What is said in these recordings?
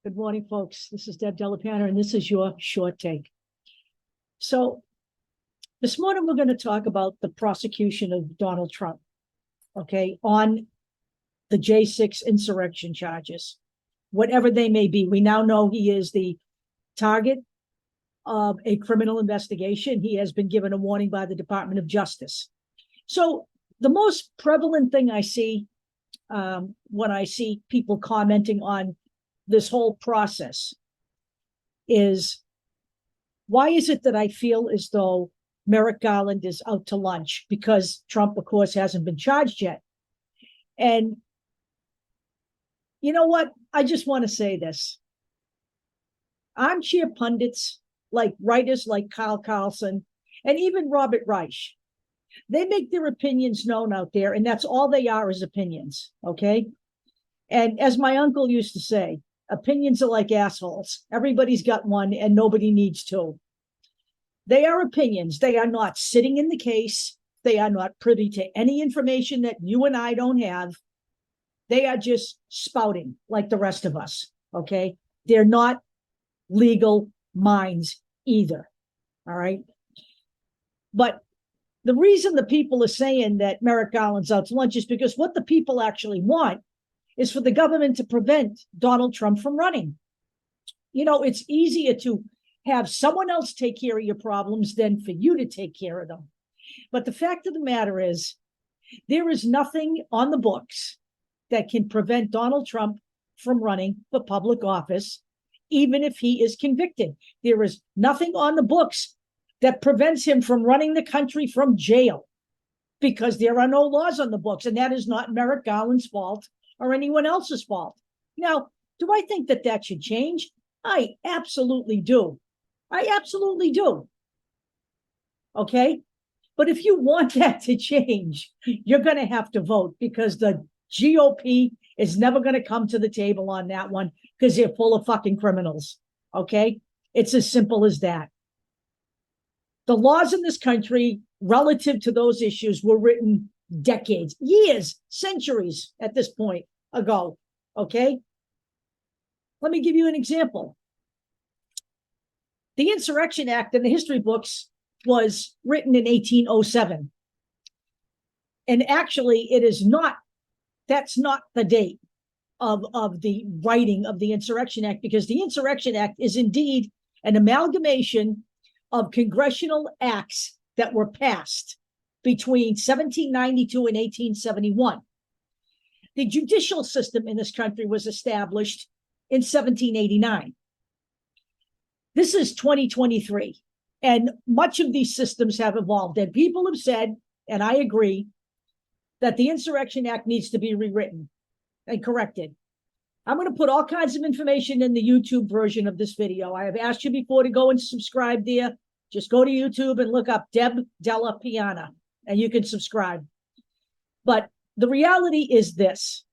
Good morning, folks. This is Deb Delapana, and this is your short take. So this morning, we're going to talk about the prosecution of Donald Trump, okay, on the J6 insurrection charges, whatever they may be. We now know he is the target of a criminal investigation. He has been given a warning by the Department of Justice. So the most prevalent thing I see when I see people commenting on this whole process is, why is it that I feel as though Merrick Garland is out to lunch? Because Trump, of course, hasn't been charged yet. And you know what? I just want to say this. Armchair pundits, like writers like Kyle Carlson and even Robert Reich, they make their opinions known out there, and that's all they are, is opinions, okay? And as my uncle used to say, opinions are like assholes. Everybody's got one and nobody needs two. They are opinions. They are not sitting in the case. They are not privy to any information that you and I don't have. They are just spouting like the rest of us, okay? They're not legal minds either, all right? But the reason the people are saying that Merrick Garland's out to lunch is because what the people actually want is for the government to prevent Donald Trump from running. You know, it's easier to have someone else take care of your problems than for you to take care of them. But the fact of the matter is, there is nothing on the books that can prevent Donald Trump from running for public office, even if he is convicted. There is nothing on the books that prevents him from running the country from jail, because there are no laws on the books, and that is not Merrick Garland's fault or anyone else's fault. Now, do I think that that should change? I absolutely do. I absolutely do. Okay? But if you want that to change, you're going to have to vote, because the GOP is never going to come to the table on that one, because they're full of fucking criminals. Okay? It's as simple as that. The laws in this country relative to those issues were written decades, years, centuries at this point ago, okay? Let me give you an example. The Insurrection Act in the history books was written in 1807. And actually, that's not the date of the writing of the Insurrection Act, because the Insurrection Act is indeed an amalgamation of congressional acts that were passed between 1792 and 1871. The judicial system in this country was established in 1789. This is 2023, and much of these systems have evolved. And people have said, and I agree, that the Insurrection Act needs to be rewritten and corrected. I'm going to put all kinds of information in the YouTube version of this video. I have asked you before to go and subscribe there. Just go to YouTube and look up Deb Della Piana, and you can subscribe. But the reality is this.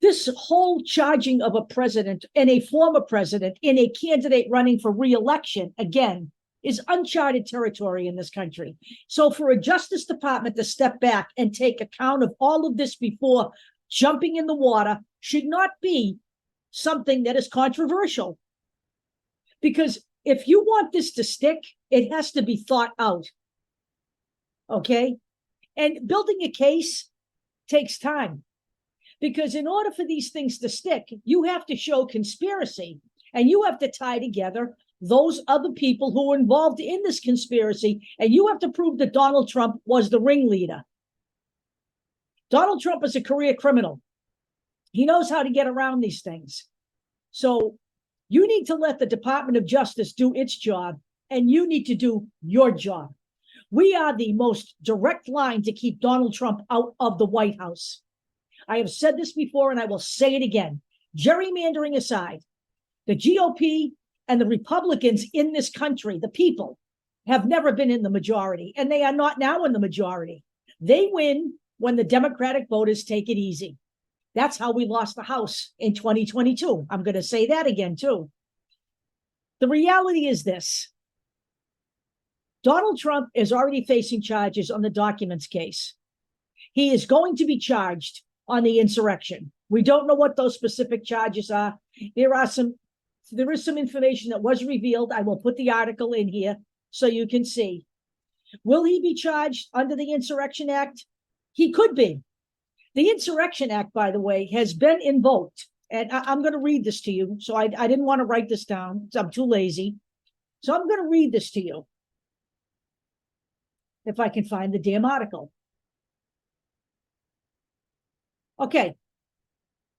This whole charging of a president and a former president in a candidate running for re-election, again, is uncharted territory in this country. So for a Justice Department to step back and take account of all of this before jumping in the water should not be something that is controversial. Because if you want this to stick, it has to be thought out. Okay? And building a case takes time. Because in order for these things to stick, you have to show conspiracy, and you have to tie together those other people who were involved in this conspiracy, and you have to prove that Donald Trump was the ringleader. Donald Trump is a career criminal. He knows how to get around these things. So you need to let the Department of Justice do its job, and you need to do your job. We are the most direct line to keep Donald Trump out of the White House. I have said this before, and I will say it again. Gerrymandering aside, the GOP and the Republicans in this country, the people, have never been in the majority, and they are not now in the majority. They win when the Democratic voters take it easy. That's how we lost the House in 2022. I'm going to say that again, too. The reality is this. Donald Trump is already facing charges on the documents case. He is going to be charged on the insurrection. We don't know what those specific charges are. There is some information that was revealed. I will put the article in here so you can see. Will he be charged under the Insurrection Act? He could be. The Insurrection Act, by the way, has been invoked. And I'm going to read this to you. So I didn't want to write this down. I'm too lazy. So I'm going to read this to you. If I can find the damn article. Okay.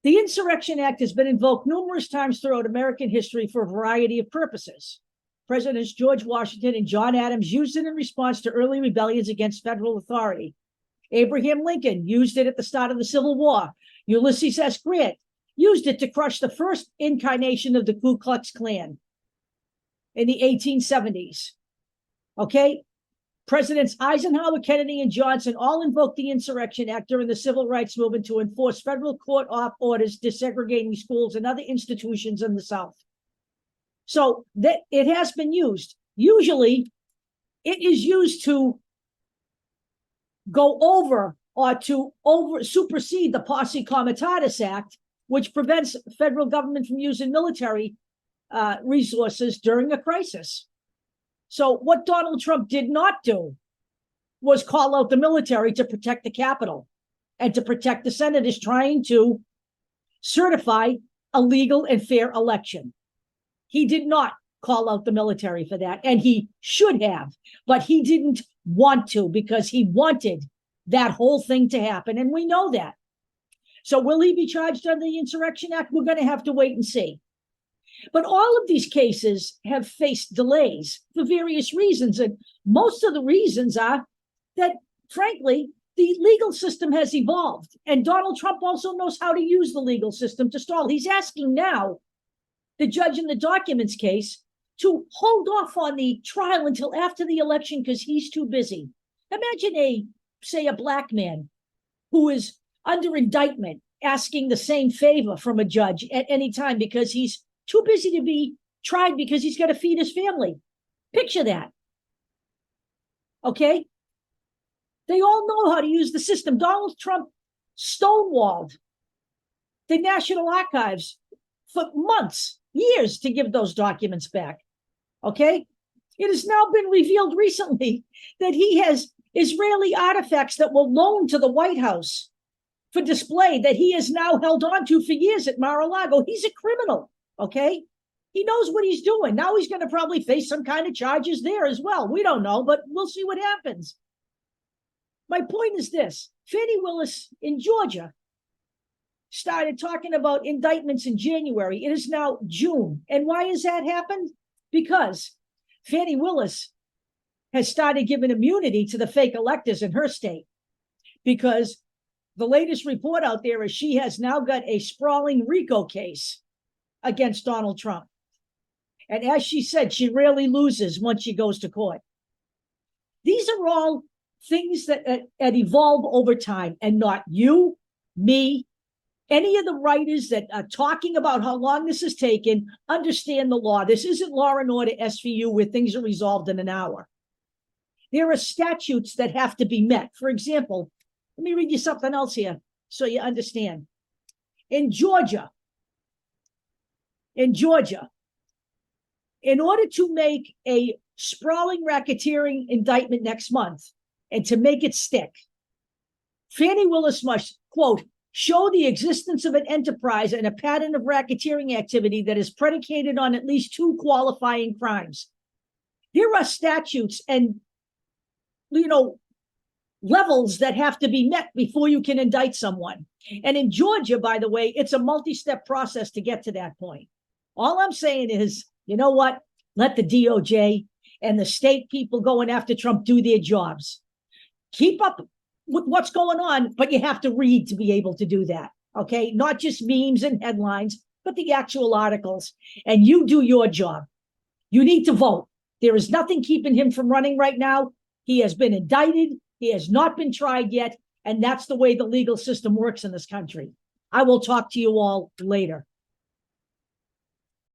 The Insurrection Act has been invoked numerous times throughout American history for a variety of purposes. Presidents George Washington and John Adams used it in response to early rebellions against federal authority. Abraham Lincoln used it at the start of the Civil War. Ulysses S. Grant used it to crush the first incarnation of the Ku Klux Klan in the 1870s. Okay? Presidents Eisenhower, Kennedy, and Johnson all invoked the Insurrection Act during the Civil Rights Movement to enforce federal court orders desegregating schools and other institutions in the South. So that it has been used. Usually, it is used to go over or to supersede the Posse Comitatus Act, which prevents federal government from using military resources during a crisis. So what Donald Trump did not do was call out the military to protect the Capitol and to protect the senators trying to certify a legal and fair election. He did not call out the military for that, and he should have, but he didn't want to because he wanted that whole thing to happen, and we know that. So will he be charged under the Insurrection Act? We're going to have to wait and see. But all of these cases have faced delays for various reasons, and most of the reasons are that, frankly, the legal system has evolved, and Donald Trump also knows how to use the legal system to stall. He's asking now the judge in the documents case to hold off on the trial until after the election because he's too busy. Imagine say a black man who is under indictment asking the same favor from a judge at any time because he's too busy to be tried because he's got to feed his family. Picture that. Okay? They all know how to use the system. Donald Trump stonewalled the National Archives for months, years to give those documents back. Okay? It has now been revealed recently that he has Israeli artifacts that were loaned to the White House for display that he has now held on to for years at Mar-a-Lago. He's a criminal, okay? He knows what he's doing. Now he's going to probably face some kind of charges there as well. We don't know, but we'll see what happens. My point is this. Fani Willis in Georgia started talking about indictments in January. It is now June. And why has that happened? Because Fani Willis has started giving immunity to the fake electors in her state. Because the latest report out there is she has now got a sprawling RICO case against Donald Trump. And as she said, she rarely loses once she goes to court. These are all things that evolve over time, and not you, me, any of the writers that are talking about how long this has taken understand the law. This isn't Law and Order SVU where things are resolved in an hour. There are statutes that have to be met. For example, let me read you something else here so you understand. In Georgia, in order to make a sprawling racketeering indictment next month and to make it stick, Fani Willis must, quote, show the existence of an enterprise and a pattern of racketeering activity that is predicated on at least 2 qualifying crimes. There are statutes and, levels that have to be met before you can indict someone. And in Georgia, by the way, it's a multi-step process to get to that point. All I'm saying is, you know what? Let the DOJ and the state people going after Trump do their jobs. Keep up with what's going on, but you have to read to be able to do that, okay? Not just memes and headlines, but the actual articles. And you do your job. You need to vote. There is nothing keeping him from running right now. He has been indicted. He has not been tried yet. And that's the way the legal system works in this country. I will talk to you all later.